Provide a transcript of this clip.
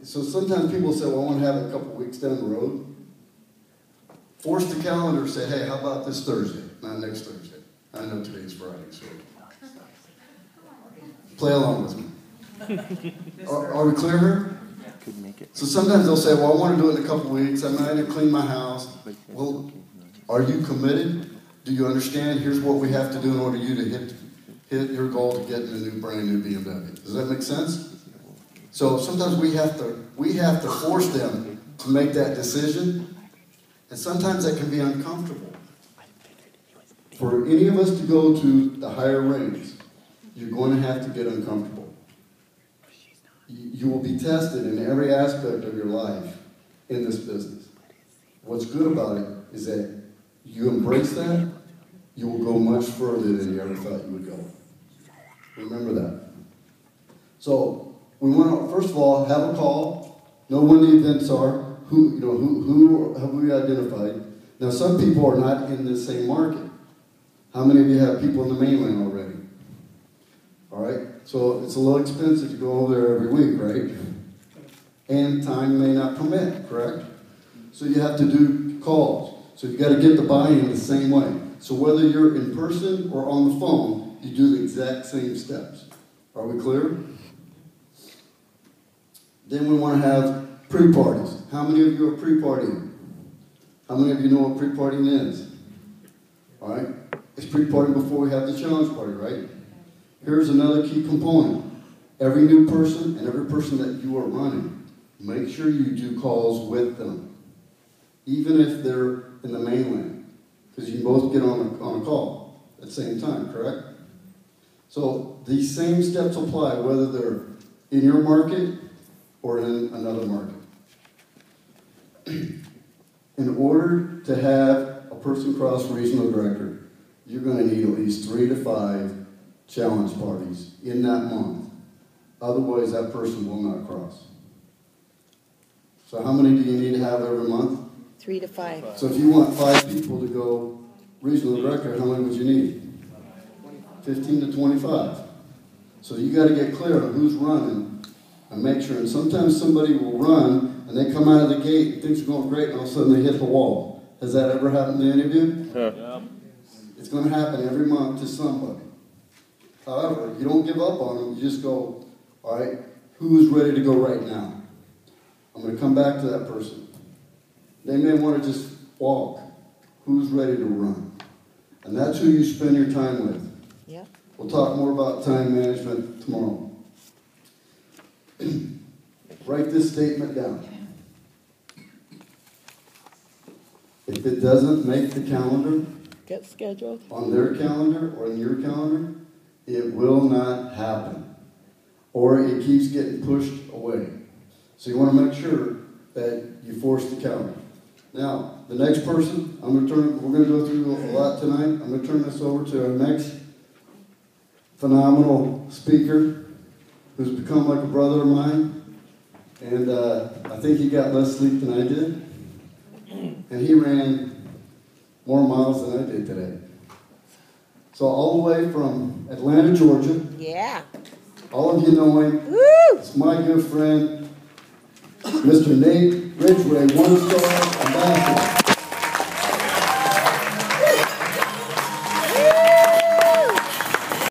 So sometimes people say, well, I want to have it a couple weeks down the road. Force the calendar, say, hey, how about this Thursday? Not next Thursday. I know today's Friday, so play along with me. Are we clear here? So sometimes they'll say, well, I want to do it in a couple weeks. I'm not going to clean my house. Well, are you committed? Do you understand? Here's what we have to do in order for you to hit your goal to get in a new, brand new BMW. Does that make sense? So sometimes we have to force them to make that decision, and sometimes that can be uncomfortable. For any of us to go to the higher ranks, you're going to have to get uncomfortable. You will be tested in every aspect of your life in this business. What's good about it is that you embrace that, you will go much further than you ever thought you would go. Remember that. So we want to, first of all, have a call, know when the events are, who have we identified. Now, some people are not in the same market. How many of you have people in the mainland already? All right, so it's a little expensive to go over there every week, right? And time may not permit, correct? So you have to do calls. So you've got to get the buy-in the same way. So whether you're in person or on the phone, you do the exact same steps. Are we clear? Then we want to have pre-parties. How many of you are pre-partying? How many of you know what pre-partying is? All right? It's pre-partying before we have the challenge party, right? Here's another key component. Every new person and every person that you are running, make sure you do calls with them, even if they're in the mainland, because you can both get on a call at the same time, correct? So these same steps apply whether they're in your market or in another market. In order to have a person cross regional director, you're going to need at least 3 to 5 challenge parties in that month. Otherwise, that person will not cross. So how many do you need to have every month? 3 to 5. So if you want 5 people to go regional director, how many would you need? 15 to 25. So you got to get clear on who's running and make sure. And sometimes somebody will run and they come out of the gate and things are going great and all of a sudden they hit the wall. Has that ever happened to any of you? Yeah. It's going to happen every month to somebody. However, you don't give up on them. You just go, all right, who is ready to go right now? I'm going to come back to that person. They may want to just walk. Who's ready to run? And that's who you spend your time with. Yeah. We'll talk more about time management tomorrow. Write this statement down. If it doesn't make the calendar, Get scheduled. on their calendar or in your calendar, it will not happen. Or it keeps getting pushed away. So you want to make sure that you force the calendar. Now, the next person, we're going to go through a lot tonight. I'm going to turn this over to our next phenomenal speaker who's become like a brother of mine. And I think he got less sleep than I did. And he ran more miles than I did today. So all the way from Atlanta, Georgia. Yeah. All of you know him. Woo! It's my good friend, Mr. Nate Ridgway, one-star ambassador.